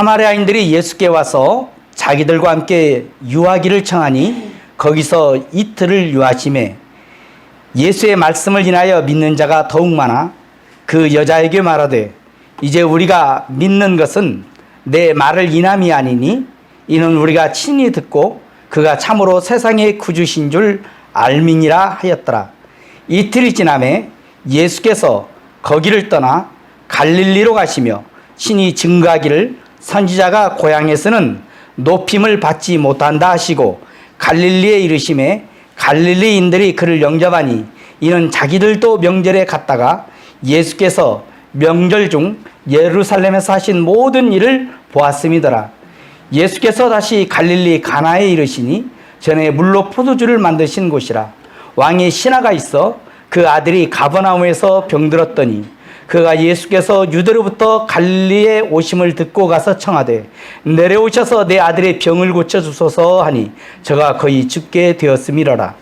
사마리아인들이 예수께 와서 자기들과 함께 유하기를 청하니 거기서 이틀을 유하심에 예수의 말씀을 인하여 믿는 자가 더욱 많아 그 여자에게 말하되 이제 우리가 믿는 것은 내 말을 인함이 아니니 이는 우리가 친히 듣고 그가 참으로 세상의 구주신 줄 알미니라 하였더라. 이틀이 지나매 예수께서 거기를 떠나 갈릴리로 가시며 친히 증거하기를 선지자가 고향에서는 높임을 받지 못한다 하시고 갈릴리에 이르심에 갈릴리인들이 그를 영접하니 이는 자기들도 명절에 갔다가 예수께서 명절 중 예루살렘에서 하신 모든 일을 보았음이더라. 예수께서 다시 갈릴리 가나에 이르시니 전에 물로 포도주를 만드신 곳이라. 왕의 신하가 있어 그 아들이 가버나움에서 병들었더니 그가 예수께서 유대로부터 갈릴리에 오심을 듣고 가서 청하되 내려오셔서 내 아들의 병을 고쳐주소서 하니 저가 거의 죽게 되었음이러라.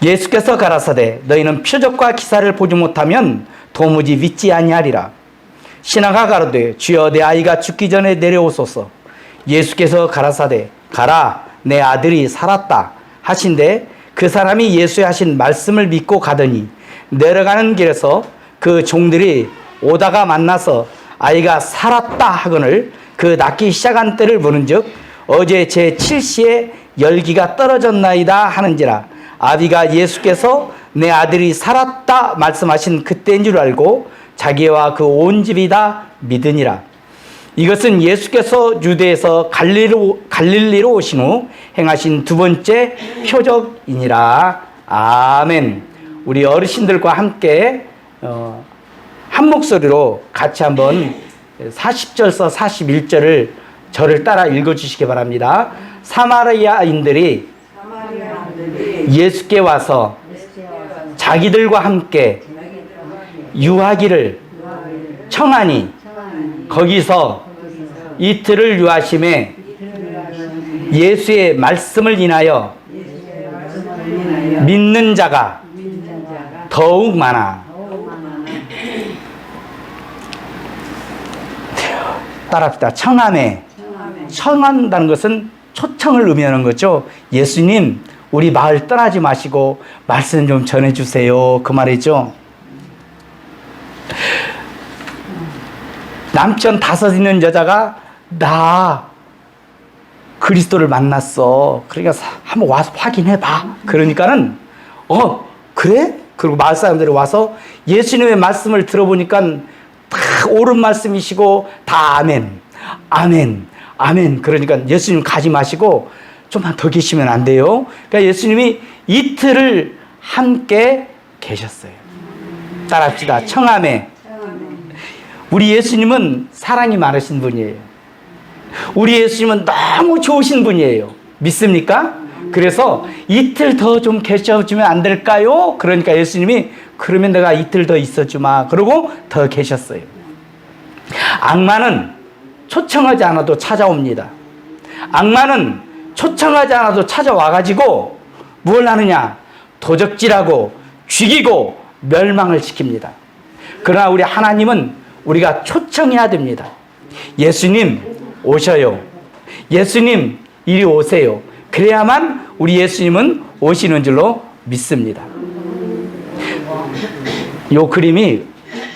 예수께서 가라사대 너희는 표적과 기사를 보지 못하면 도무지 믿지 아니하리라. 신하가 가로되 주여 내 아이가 죽기 전에 내려오소서. 예수께서 가라사대 가라 내 아들이 살았다 하신대 그 사람이 예수의 하신 말씀을 믿고 가더니 내려가는 길에서 그 종들이 오다가 만나서 아이가 살았다 하거늘 그 낫기 시작한 때를 보는즉 어제 제 7시에 열기가 떨어졌나이다 하는지라. 아비가 예수께서 내 아들이 살았다 말씀하신 그때인 줄 알고 자기와 그 온 집이 다 믿으니라. 이것은 예수께서 유대에서 갈릴리로 오신 후 행하신 두 번째 표적이니라. 아멘. 우리 어르신들과 함께 한 목소리로 같이 한번 40절서 41절을 저를 따라 읽어주시기 바랍니다. 사마리아인들이 예수께 와서 자기들과 함께 유하기를 청하니 거기서 이틀을 유하심에 예수의 말씀을 인하여 믿는 자가 더욱 많아. 따라합시다. 청함에. 청한다는 것은 초청을 의미하는 거죠. 예수님, 우리 마을 떠나지 마시고 말씀 좀 전해주세요. 그 말이죠. 남편 5 있는 여자가 나 그리스도를 만났어. 그러니까 한번 와서 확인해봐. 그러니까는 그래? 그리고 마을 사람들이 와서 예수님의 말씀을 들어보니까 다 옳은 말씀이시고 다 아멘, 아멘, 아멘. 그러니까 예수님 가지 마시고 좀만 더 계시면 안 돼요. 그러니까 예수님이 이틀을 함께 계셨어요. 따라합시다. 청함에. 우리 예수님은 사랑이 많으신 분이에요. 우리 예수님은 너무 좋으신 분이에요. 믿습니까? 그래서 이틀 더 좀 계셔주면 안 될까요? 그러니까 예수님이 그러면 내가 이틀 더 있어주마. 그러고 더 계셨어요. 악마는 초청하지 않아도 찾아옵니다. 악마는 초청하지 않아도 찾아와가지고 뭘 하느냐? 도적질하고 죽이고 멸망을 시킵니다. 그러나 우리 하나님은 우리가 초청해야 됩니다. 예수님 오셔요. 예수님 이리 오세요. 그래야만 우리 예수님은 오시는 줄로 믿습니다. 요 그림이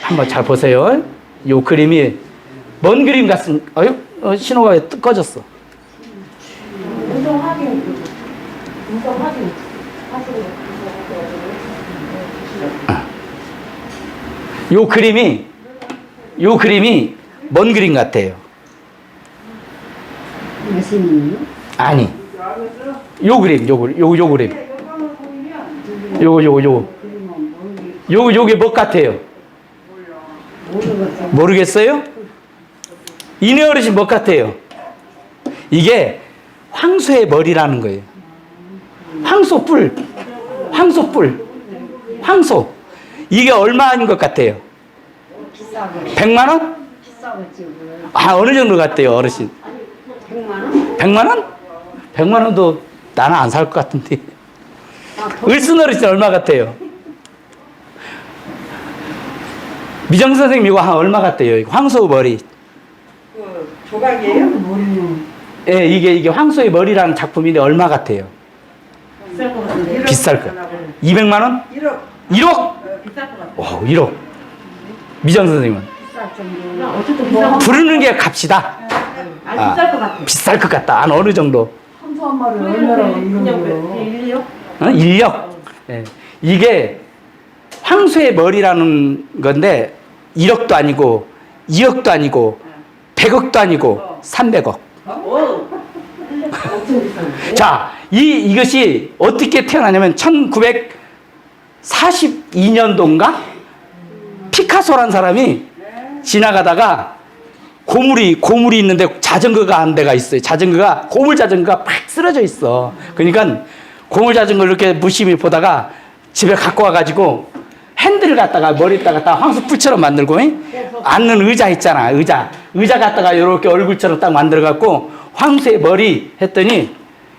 한번 잘 보세요. 요 그림이 먼 그림 같습니다. 신호가 왜 꺼졌어? 요 그림이 뭔 그림 같아요? 아니, 요 그림. 요게 뭐 같아요? 모르겠어요? 이내 어르신 뭐 같아요? 이게 황소의 머리라는 거예요. 황소. 이게 얼마인 것 같아요? 100만 원? 어느 정도 같아요, 어르신? 100만 원? 100만 원도 나는 안 살 것 같은데. 을순 어르신 얼마 같아요? 미정 선생님 이거 얼마 같아요? 황소 머리. 조각이에요? 예, 이게 황소의 머리라는 작품인데 얼마 같아요? 비쌀 것 같은데. 비쌀 거. 200만 원? 1억. 1억? 비쌀 것 같아. 오, 1억. 미정 선생님은? 비쌀 정도. 어쨌든 비쌀 것 부르는 게 값이다. 같아. 비쌀 것 같아. 비쌀 것 같다. 한 어느 정도? 한수 한 마리 얼마나 이런 그냥 거. 1, 2억? 어? 인력. 예. 이게 황소의 머리라는 건데 1억도 아니고 2억도 아니고 100억도 아니고 300억. 엄청 비싼데. 자, 이것이 어떻게 태어나냐면 1942년도인가? 피카소란 사람이 지나가다가 고물이 있는데 자전거가 한 대가 있어요. 고물 자전거가 팍 쓰러져 있어. 그러니까 고물 자전거를 이렇게 무심히 보다가 집에 갖고 와가지고 핸들을 갖다가 머리에다가 황소뿔처럼 만들고, 앉는 의자 있잖아. 의자 갖다가 이렇게 얼굴처럼 딱 만들어갖고 황소의 머리 했더니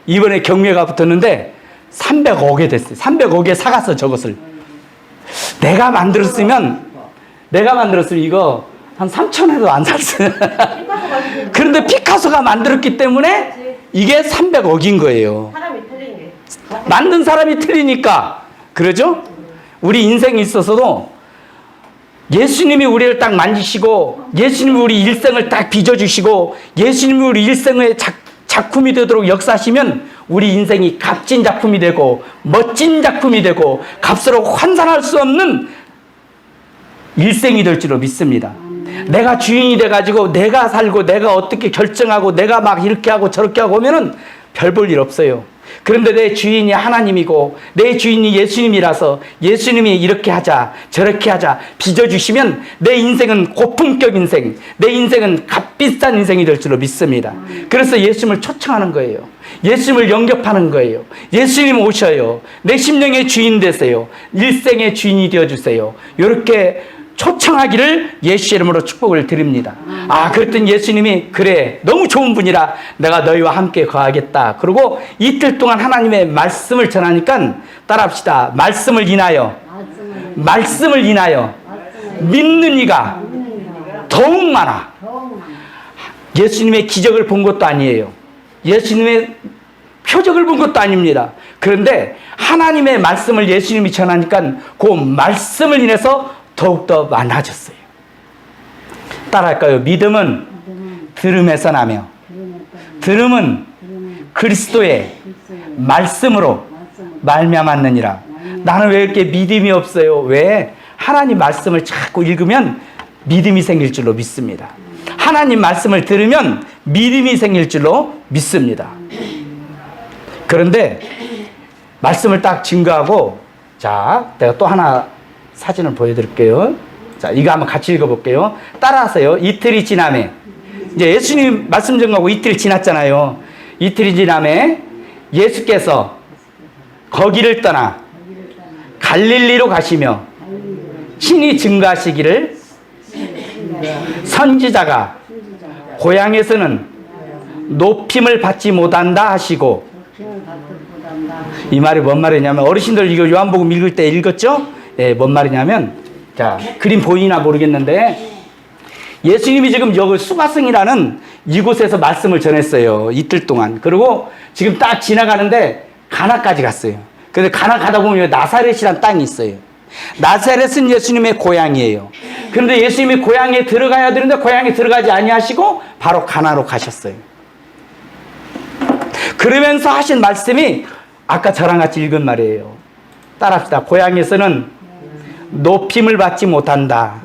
이번에 경매가 붙었는데 300억에 됐어요. 300억에 사갔어, 저것을. 내가 만들었으면 이거 한 3천에도 안 샀어요. 그런데 피카소가 만들었기 때문에 이게 300억인 거예요. 사람이 틀린 게. 만든 사람이 틀리니까. 그러죠? 우리 인생에 있어서도 예수님이 우리를 딱 만지시고, 예수님이 우리 일생을 딱 빚어주시고, 예수님이 우리 일생의 작품이 되도록 역사하시면 우리 인생이 값진 작품이 되고 멋진 작품이 되고 값으로 환산할 수 없는 일생이 될 줄로 믿습니다. 내가 주인이 돼가지고 내가 살고 내가 어떻게 결정하고 내가 막 이렇게 하고 저렇게 하고 하면은 별 볼 일 없어요. 그런데 내 주인이 하나님이고 내 주인이 예수님이라서 예수님이 이렇게 하자 저렇게 하자 빚어주시면 내 인생은 고품격 인생, 내 인생은 값비싼 인생이 될 줄로 믿습니다. 그래서 예수님을 초청하는 거예요. 예수님을 영접하는 거예요. 예수님 오셔요. 내 심령의 주인 되세요. 일생의 주인이 되어주세요. 이렇게 초청하기를 예수 이름으로 축복을 드립니다. 그랬더니 예수님이 그래 너무 좋은 분이라 내가 너희와 함께 거하겠다. 그리고 이틀 동안 하나님의 말씀을 전하니까 따라합시다. 말씀을 인하여 믿는 이가 더욱 많아. 예수님의 기적을 본 것도 아니에요. 예수님의 표적을 본 것도 아닙니다. 그런데 하나님의 말씀을 예수님이 전하니까 그 말씀을 인해서 더욱더 많아졌어요. 따라할까요? 믿음은 들음에서 나며 들음은 그리스도의 말씀으로 말미암았느니라. 나는 왜 이렇게 믿음이 없어요? 왜? 하나님 말씀을 자꾸 읽으면 믿음이 생길 줄로 믿습니다. 하나님 말씀을 들으면 믿음이 생길 줄로 믿습니다. 그런데 말씀을 딱 증거하고, 자, 내가 또 하나 사진을 보여드릴게요. 자, 이거 한번 같이 읽어볼게요. 따라하세요. 이틀이 지나매. 이제 예수님 말씀 전하고 이틀이 지났잖아요. 이틀이 지나매 예수께서 거기를 떠나 갈릴리로 가시며 신이 증거하시기를 선지자가 고향에서는 높임을 받지 못한다 하시고. 이 말이 뭔 말이냐면, 어르신들 이거 요한복음 읽을 때 읽었죠? 예, 뭔 말이냐면, 자, 그림 보이나 모르겠는데, 예수님이 지금 여기 수가성이라는 이곳에서 말씀을 전했어요. 이틀 동안. 그리고 지금 딱 지나가는데 가나까지 갔어요. 근데 가나 가다 보면 나사렛이라는 땅이 있어요. 나사렛은 예수님의 고향이에요. 그런데 예수님이 고향에 들어가야 되는데 고향에 들어가지 아니하시고 바로 가나로 가셨어요. 그러면서 하신 말씀이 아까 저랑 같이 읽은 말이에요. 따라합시다. 고향에서는 높임을 받지 못한다.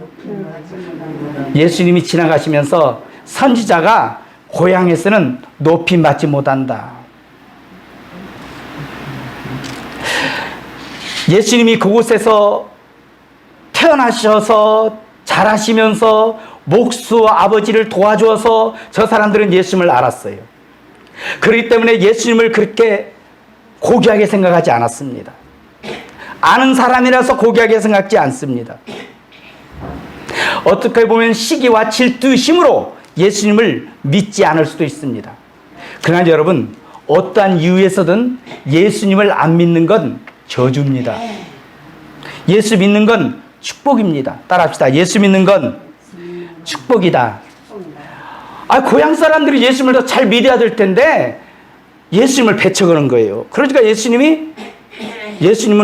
예수님이 지나가시면서 선지자가 고향에서는 높임 받지 못한다. 예수님이 그곳에서 태어나셔서 자라시면서 목수 아버지를 도와주어서 저 사람들은 예수님을 알았어요. 그렇기 때문에 예수님을 그렇게 고귀하게 생각하지 않았습니다. 아는 사람이라서 고귀하게 생각하지 않습니다. 어떻게 보면 시기와 질투심으로 예수님을 믿지 않을 수도 있습니다. 그러나 여러분, 어떠한 이유에서든 예수님을 안 믿는 건 저주입니다. 예수 믿는 건 축복입니다. 따라합시다. 예수 믿는 건 축복이다. 고향 사람들이 예수님을 더 잘 믿어야 될 텐데 예수님을 배척하는 거예요. 그러니까 예수님은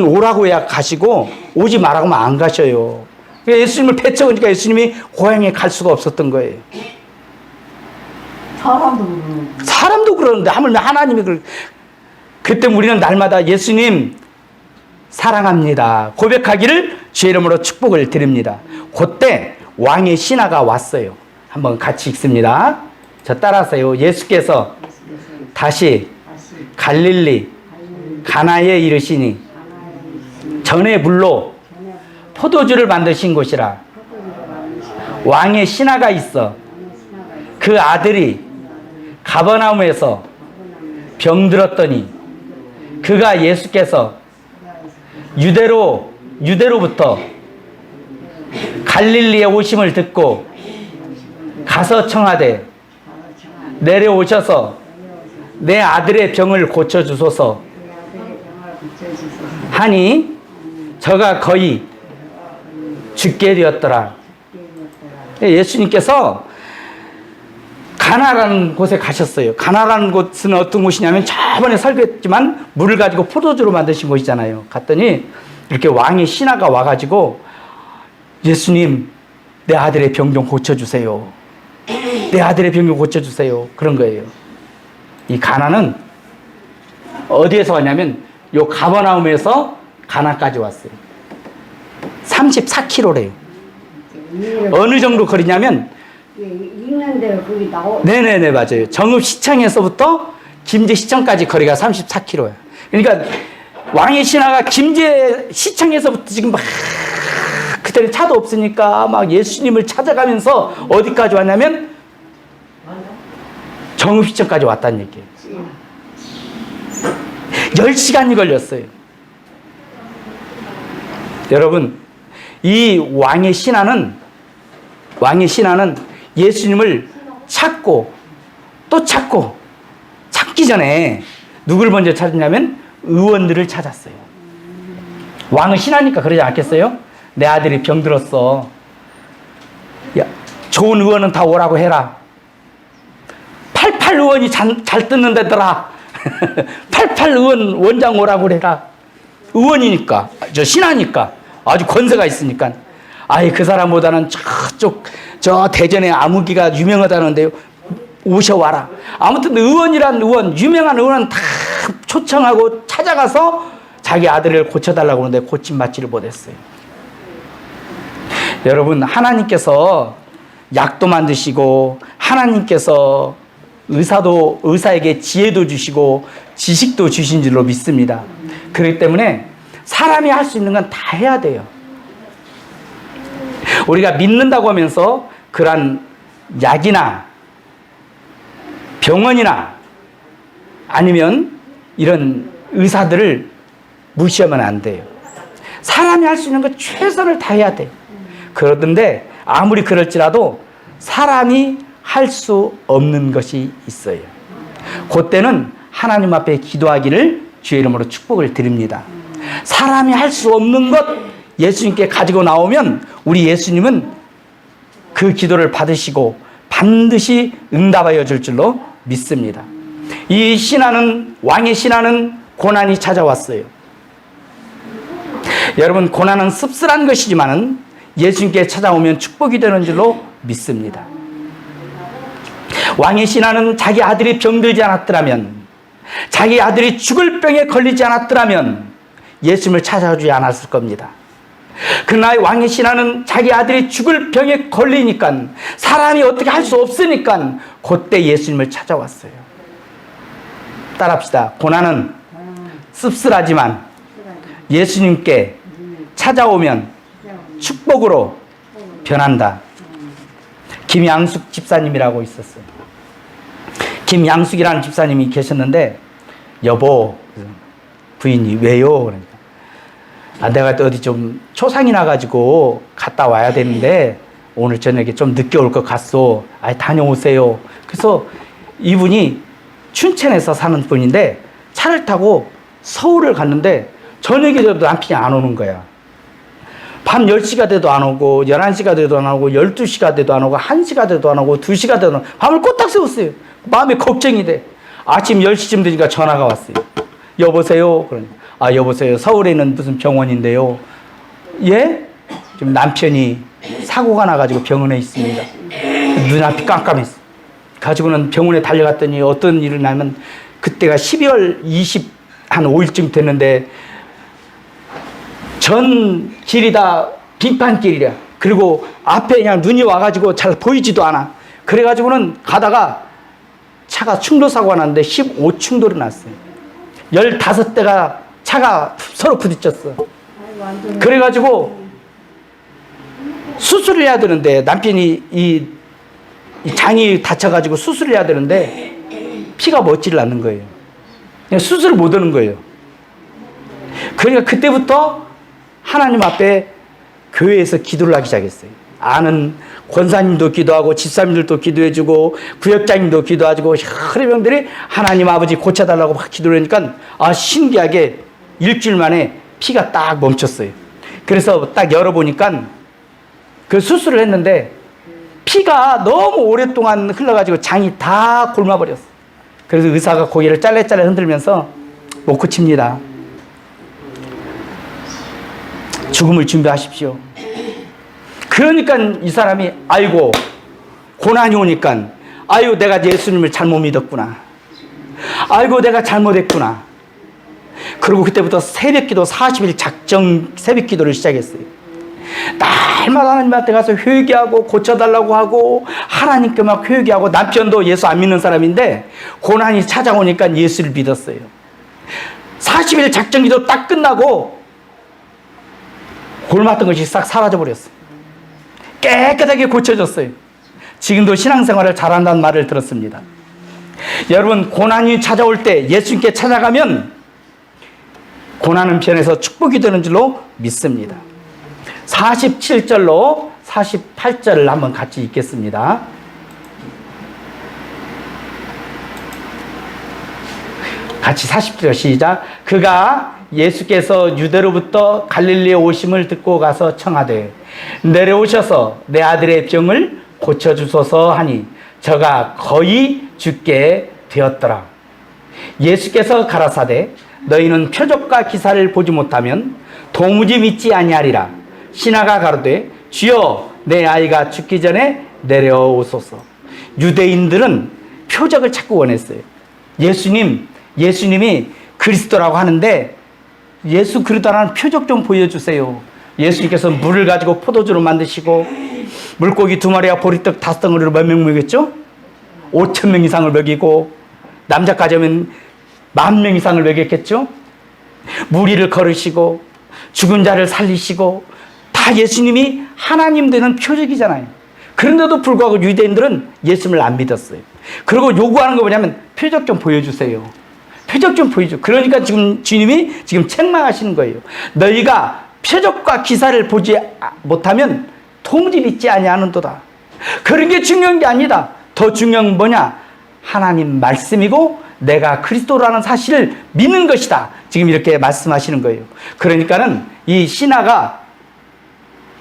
오라고 해야 가시고 오지 말라고 하면 안 가셔요. 예수님을 배척하니까 예수님이 고향에 갈 수가 없었던 거예요. 사람도 그러는데 하물며 하나님이 그때 우리는 날마다 예수님 사랑합니다 고백하기를 주의 이름으로 축복을 드립니다. 그때 왕의 신하가 왔어요. 한번 같이 읽습니다. 저 따라하세요. 예수께서 다시 갈릴리 가나에 이르시니 전에 물로 포도주를 만드신 곳이라. 왕의 신하가 있어 그 아들이 가버나움에서 병들었더니 그가 예수께서 유대로부터 갈릴리에 오심을 듣고 가서 청하되 내려오셔서 내 아들의 병을 고쳐주소서 하니 저가 거의 죽게 되었더라. 예수님께서 가나라는 곳에 가셨어요. 가나라는 곳은 어떤 곳이냐면 저번에 설교했지만 물을 가지고 포도주로 만드신 곳이잖아요. 갔더니 이렇게 왕의 신하가 와가지고 예수님 내 아들의 병 좀 고쳐주세요. 내 아들의 병 좀 고쳐주세요. 그런 거예요. 이 가나는 어디에서 왔냐면 요 가버나움에서 가나까지 왔어요. 34km래요. 어느 정도 거리냐면 읽는데 거기 나오. 네네네 맞아요. 정읍시청에서부터 김제시청까지 거리가 34km예요. 그러니까 왕의 신하가 김제시청에서부터 지금 막 그때는 차도 없으니까 막 예수님을 찾아가면서 어디까지 왔냐면 정읍시청까지 왔다는 얘기예요. 10시간이 걸렸어요. 여러분 이 왕의 신하는 예수님을 찾고 또 찾기 전에 누굴 먼저 찾았냐면 의원들을 찾았어요. 왕은 신하니까 그러지 않겠어요? 내 아들이 병들었어. 야, 좋은 의원은 다 오라고 해라. 88 의원이 잘 듣는 데더라. 88 의원 원장 오라고 해라. 의원이니까, 신하니까, 아주 권세가 있으니까. 아이, 그 사람보다는 저 대전에 아무기가 유명하다는데요. 오셔와라. 아무튼 의원이란 유명한 의원은 다 초청하고 찾아가서 자기 아들을 고쳐달라고 하는데 고침받지를 못했어요. 여러분, 하나님께서 약도 만드시고, 하나님께서 의사에게 지혜도 주시고, 지식도 주신 줄로 믿습니다. 그렇기 때문에 사람이 할 수 있는 건 다 해야 돼요. 우리가 믿는다고 하면서 그러한 약이나 병원이나 아니면 이런 의사들을 무시하면 안 돼요. 사람이 할 수 있는 것 최선을 다해야 돼요. 그러던데 아무리 그럴지라도 사람이 할 수 없는 것이 있어요. 그때는 하나님 앞에 기도하기를 주의 이름으로 축복을 드립니다. 사람이 할 수 없는 것 예수님께 가지고 나오면 우리 예수님은 그 기도를 받으시고 반드시 응답하여 줄 줄로 믿습니다. 이 왕의 신하는 고난이 찾아왔어요. 여러분, 고난은 씁쓸한 것이지만 예수님께 찾아오면 축복이 되는 줄로 믿습니다. 왕의 신하는 자기 아들이 병들지 않았더라면, 자기 아들이 죽을 병에 걸리지 않았더라면 예수님을 찾아오지 않았을 겁니다. 그러나 왕의 신하는 자기 아들이 죽을 병에 걸리니까, 사람이 어떻게 할 수 없으니까 그때 예수님을 찾아왔어요. 따라합시다. 고난은 씁쓸하지만 예수님께 찾아오면 축복으로 변한다. 김양숙 집사님이라고 있었어요. 김양숙이라는 집사님이 계셨는데, 여보, 부인이 왜요? 그러니까, 내가 또 어디 좀 초상이 나가지고 갔다 와야 되는데 오늘 저녁에 좀 늦게 올 것 같소. 다녀오세요. 그래서 이분이 춘천에서 사는 분인데 차를 타고 서울을 갔는데 저녁에 저도 남편이 안 오는 거야. 밤 10시가 돼도 안 오고 11시가 돼도 안 오고 12시가 돼도 안 오고 1시가 돼도 안 오고 2시가 돼도 안 오고 밤을 꼬딱 세웠어요. 마음에 걱정이 돼. 아침 10시쯤 되니까 전화가 왔어요. 여보세요? 그러니 여보세요. 서울에는 무슨 병원인데요. 예? 지금 남편이 사고가 나가지고 병원에 있습니다. 눈앞이 깜깜했어. 가지고는 병원에 달려갔더니 어떤 일을 나면 그때가 12월 한 5일쯤 됐는데 전 길이 다 빙판길이야. 그리고 앞에 그냥 눈이 와가지고 잘 보이지도 않아. 그래가지고는 가다가 차가 충돌사고가 났는데 15충돌이 났어요. 15대가 차가 서로 부딪혔어. 그래가지고 수술을 해야 되는데 남편이 이 장이 다쳐가지고 수술을 해야 되는데 피가 멎지를 않는 거예요. 그냥 수술을 못 하는 거예요. 그러니까 그때부터 하나님 앞에 교회에서 기도를 하기 시작했어요. 아는 권사님도 기도하고 집사님들도 기도해주고 구역장님도 기도해주고 여러 명들이 하나님 아버지 고쳐달라고 막 기도를 하니까 신기하게 일주일 만에 피가 딱 멈췄어요. 그래서 딱 열어보니까 그 수술을 했는데 피가 너무 오랫동안 흘러가지고 장이 다 곪아버렸어. 그래서 의사가 고개를 짤레짤레 흔들면서 못 고칩니다. 죽음을 준비하십시오. 그러니까 이 사람이 아이고 고난이 오니까 아유 내가 예수님을 잘못 믿었구나. 아이고 내가 잘못했구나. 그리고 그때부터 새벽기도 40일 작정 새벽기도를 시작했어요. 날마다 하나님한테 가서 회개하고 고쳐달라고 하고 하나님께 막 회개하고 남편도 예수 안 믿는 사람인데 고난이 찾아오니까 예수를 믿었어요. 40일 작정기도 딱 끝나고 골맞던 것이 싹 사라져버렸어요. 깨끗하게 고쳐졌어요. 지금도 신앙생활을 잘한다는 말을 들었습니다. 여러분 고난이 찾아올 때 예수님께 찾아가면 고난은 변해서 축복이 되는 줄로 믿습니다. 47절로 48절을 한번 같이 읽겠습니다. 같이 40절 시작. 그가 예수께서 유대로부터 갈릴리에 오심을 듣고 가서 청하되 내려오셔서 내 아들의 병을 고쳐주소서 하니 저가 거의 죽게 되었더라. 예수께서 가라사대 너희는 표적과 기사를 보지 못하면 도무지 믿지 아니하리라. 신하가 가로되 주여 내 아이가 죽기 전에 내려오소서. 유대인들은 표적을 찾고 원했어요. 예수님이 그리스도라고 하는데 예수 그리스도라는 표적 좀 보여주세요. 예수님께서 물을 가지고 포도주로 만드시고 물고기 2마리와 보리떡 5덩어리로 몇 명 먹였죠? 5,000명 이상을 먹이고 남자까지 하면 10,000명 이상을 먹였겠죠? 무리를 걸으시고 죽은 자를 살리시고 다 예수님이 하나님 되는 표적이잖아요. 그런데도 불구하고 유대인들은 예수님을 안 믿었어요. 그리고 요구하는 거 뭐냐면 표적 좀 보여주세요. 표적 좀 보여줘. 그러니까 지금 주님이 지금 책망하시는 거예요. 너희가 표적과 기사를 보지 못하면 도무지 믿지 아니하는도다. 그런 게 중요한 게 아니다. 더 중요한 건 뭐냐? 하나님 말씀이고 내가 그리스도라는 사실을 믿는 것이다. 지금 이렇게 말씀하시는 거예요. 그러니까는 이 신하가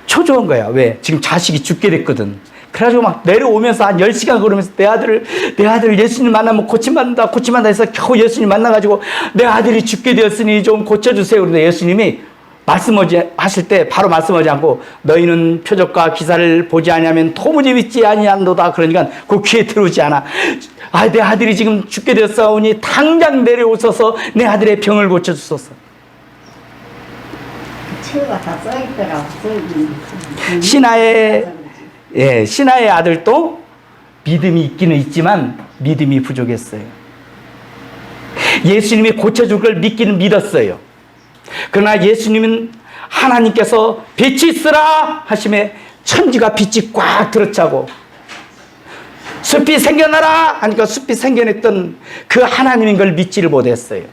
초조한 거야. 왜? 지금 자식이 죽게 됐거든. 그래가지고 막 내려오면서 한 10시간 걸으면서 내 아들 예수님 만나면 고침받는다 해서 겨우 예수님 만나가지고 내 아들이 죽게 되었으니 좀 고쳐주세요. 그런데 예수님이 말씀하실 때 바로 말씀하지 않고 너희는 표적과 기사를 보지 아니하면 도무지 믿지 아니한도다. 그러니까 그 귀에 들어오지 않아. 내 아들이 지금 죽게 되었사오니 당장 내려오셔서 내 아들의 병을 고쳐주소서. 치유가 다 써있더라고. 신하의 아들도 믿음이 있기는 있지만 믿음이 부족했어요. 예수님이 고쳐줄 걸 믿기는 믿었어요. 그러나 예수님은 하나님께서 빛이 있으라 하심에 천지가 빛이 꽉 들어차고 숲이 생겨나라 하니까 숲이 생겨냈던 그 하나님인 걸 믿지를 못했어요.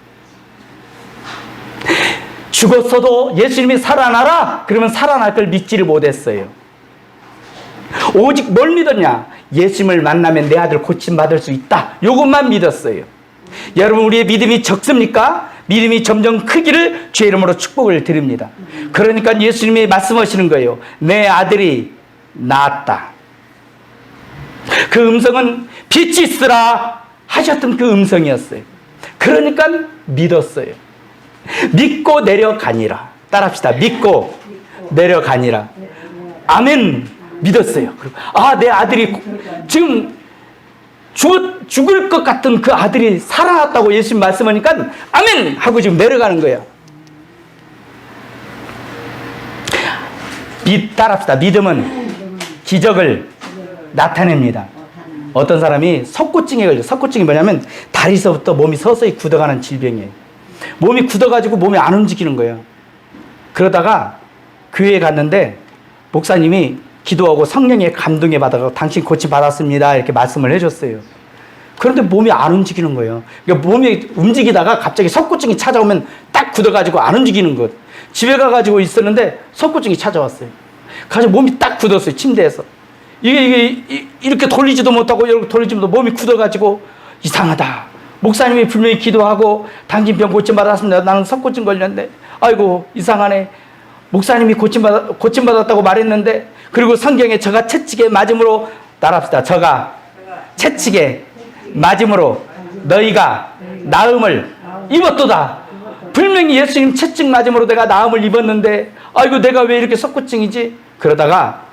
죽었어도 예수님이 살아나라 그러면 살아날 걸 믿지를 못했어요. 오직 뭘 믿었냐? 예수님을 만나면 내 아들 고침받을 수 있다. 이것만 믿었어요. 여러분 우리의 믿음이 적습니까? 믿음이 점점 크기를 주의 이름으로 축복을 드립니다. 그러니까 예수님이 말씀하시는 거예요. 내 아들이 낳았다. 그 음성은 빛이 있으라 하셨던 그 음성이었어요. 그러니까 믿었어요. 믿고 내려가니라. 따라합시다. 믿고 내려가니라. 아멘. 믿었어요. 내 아들이 지금 죽을 것 같은 그 아들이 살아났다고 예수님 말씀하니까 아멘 하고 지금 내려가는 거예요. 따라합시다. 믿음은 기적을 나타냅니다. 어떤 사람이 석고증에 걸려. 석고증이 뭐냐면 다리서부터 몸이 서서히 굳어가는 질병이에요. 몸이 굳어가지고 몸이 안 움직이는 거예요. 그러다가 교회에 갔는데 목사님이 기도하고 성령의 감동에 받아서 당신 고침 받았습니다 이렇게 말씀을 해줬어요. 그런데 몸이 안 움직이는 거예요. 그러니까 몸이 움직이다가 갑자기 석고증이 찾아오면 딱 굳어가지고 안 움직이는 것. 집에 가가지고 있었는데 석고증이 찾아왔어요. 가지고 몸이 딱 굳었어요. 침대에서. 이게 이렇게 돌리지도 못하고 이렇게 돌리지도 못하고 몸이 굳어가지고 이상하다. 목사님이 분명히 기도하고 당신 병 고침 받았습니다. 나는 석고증 걸렸는데 아이고 이상하네. 목사님이 고침 받았다고 말했는데 그리고 성경에 저가 채찍에 맞음으로 따라합시다. 저가 채찍에 맞음으로 너희가 나음을 입었도다. 분명히 예수님 채찍 맞음으로 내가 나음을 입었는데 아이고 내가 왜 이렇게 석고증이지? 그러다가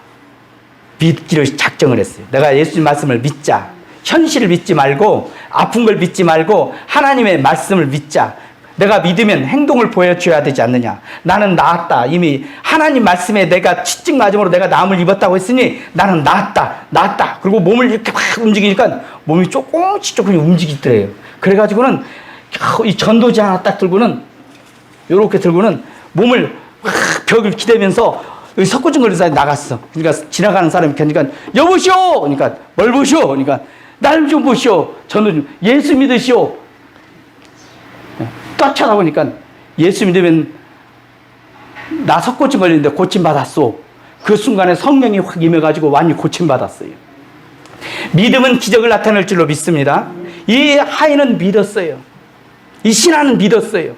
믿기로 작정을 했어요. 내가 예수님 말씀을 믿자. 현실을 믿지 말고 아픈 걸 믿지 말고 하나님의 말씀을 믿자. 내가 믿으면 행동을 보여줘야 되지 않느냐. 나는 나았다. 이미 하나님 말씀에 내가 채찍 맞음으로 내가 나음을 입었다고 했으니 나는 나았다. 그리고 몸을 이렇게 막 움직이니까 몸이 조금씩 움직이더래요. 그래가지고는 이 전도지 하나 딱 들고는 이렇게 들고는 몸을 벽을 기대면서 석고증 걸린 사람이 나갔어. 그러니까 지나가는 사람이 그러니까 여보시오. 그러니까 뭘 보시오. 그러니까 날 좀 보시오. 저는 예수 믿으시오. 딱 쳐다보니까 예수 믿으면 나 석고증 걸리는데 고침받았소. 그 순간에 성령이 확 임해가지고 완전히 고침받았어요. 믿음은 기적을 나타낼 줄로 믿습니다. 이 하인은 믿었어요. 이 신하는 믿었어요.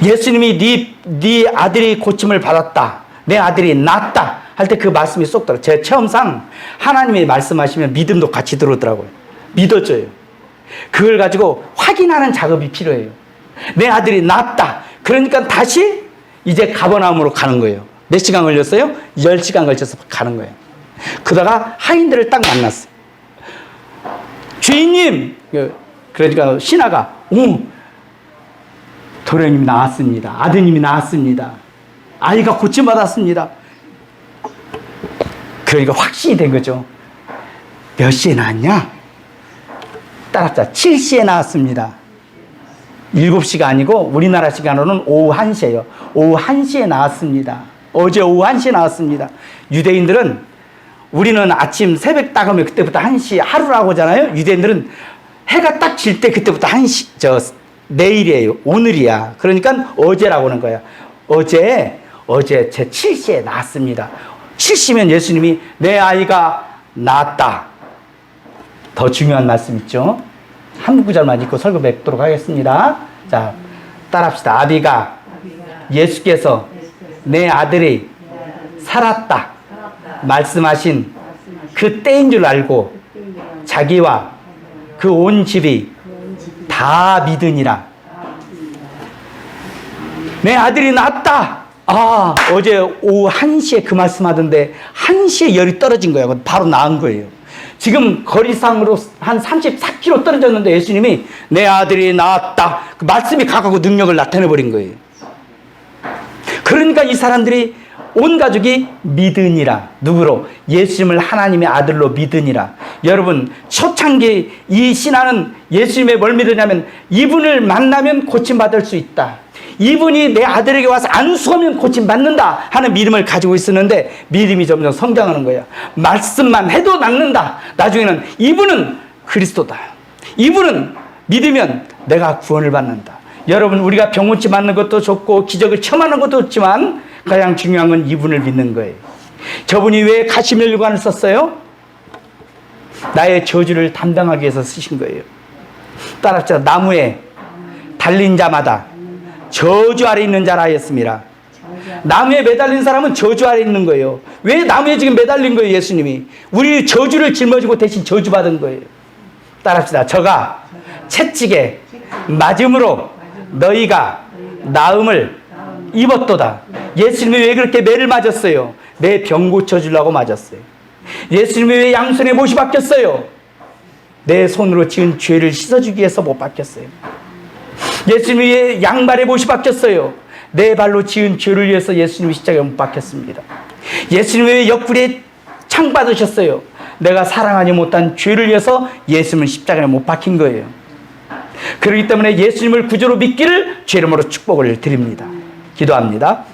예수님이 네 아들이 고침을 받았다. 내 아들이 낫다. 할 때 그 말씀이 쏙 들어. 제 체험상 하나님이 말씀하시면 믿음도 같이 들어오더라고요. 믿어져요. 그걸 가지고 확인하는 작업이 필요해요. 내 아들이 낫다. 그러니까 다시 이제 가버나움으로 가는 거예요. 몇 시간 걸렸어요? 10시간 걸쳐서 가는 거예요. 그러다가 하인들을 딱 만났어요. 주인님! 그러니까 신하가 도련님이 나왔습니다. 아드님이 나왔습니다. 아이가 고침받았습니다. 그러니까 확신이 된 거죠. 몇 시에 나왔냐? 따라합시다. 7시에 나왔습니다. 7시가 아니고 우리나라 시간으로는 오후 1시예요. 오후 1시에 나왔습니다. 어제 오후 1시에 나왔습니다. 유대인들은 우리는 아침 새벽 딱 오면 그때부터 1시 하루라고 하잖아요. 유대인들은 해가 딱 질 때 그때부터 1시 내일이에요. 오늘이야. 그러니까 어제라고 하는 거야. 어제 제 7시에 나왔습니다. 7시면 예수님이 내 아이가 낳았다. 더 중요한 말씀 있죠. 한 구절만 읽고 설교 맺도록 하겠습니다. 자, 따라합시다. 아비가 예수께서 내 아들이 살았다 말씀하신 그 때인 줄 알고 자기와 그 온 집이 다 믿으니라. 내 아들이 낳았다. 어제 오후 1시에 그 말씀하던데 1시에 열이 떨어진 거야. 바로 나은 거예요. 지금 거리상으로 한 34km 떨어졌는데 예수님이 내 아들이 낳았다. 그 말씀이 가고 능력을 나타내버린 거예요. 그러니까 이 사람들이 온 가족이 믿으니라. 누구로? 예수님을 하나님의 아들로 믿으니라. 여러분, 초창기 이 신하는 예수님의 뭘 믿으냐면 이분을 만나면 고침받을 수 있다. 이분이 내 아들에게 와서 안수하면 고침받는다 하는 믿음을 가지고 있었는데 믿음이 점점 성장하는 거야. 말씀만 해도 낫는다. 나중에는 이분은 그리스도다. 이분은 믿으면 내가 구원을 받는다. 여러분, 우리가 병고침 맞는 것도 좋고 기적을 체험하는 것도 좋지만 가장 중요한 건 이분을 믿는 거예요. 저분이 왜 가시면류관을 썼어요? 나의 저주를 담당하기 위해서 쓰신 거예요. 따라합시다. 나무에 달린 자마다 저주 아래 있는 자라 하였습니다. 나무에 매달린 사람은 저주 아래 있는 거예요. 왜 나무에 지금 매달린 거예요, 예수님이? 우리 저주를 짊어지고 대신 저주받은 거예요. 따라합시다. 저가 채찍에 맞음으로 너희가 나음을 입었도다. 예수님이 왜 그렇게 매를 맞았어요? 내 병 고쳐주려고 맞았어요. 예수님이 왜 양손에 못이 박혔어요? 내 손으로 지은 죄를 씻어주기 위해서 못 박혔어요. 예수님이 왜 양발에 못이 박혔어요? 내 발로 지은 죄를 위해서 예수님이 십자가에 못 박혔습니다. 예수님이 왜 옆구리에 창 받으셨어요? 내가 사랑하지 못한 죄를 위해서 예수님은 십자가에 못 박힌 거예요. 그렇기 때문에 예수님을 구주로 믿기를 죄 이름으로 축복을 드립니다. 기도합니다.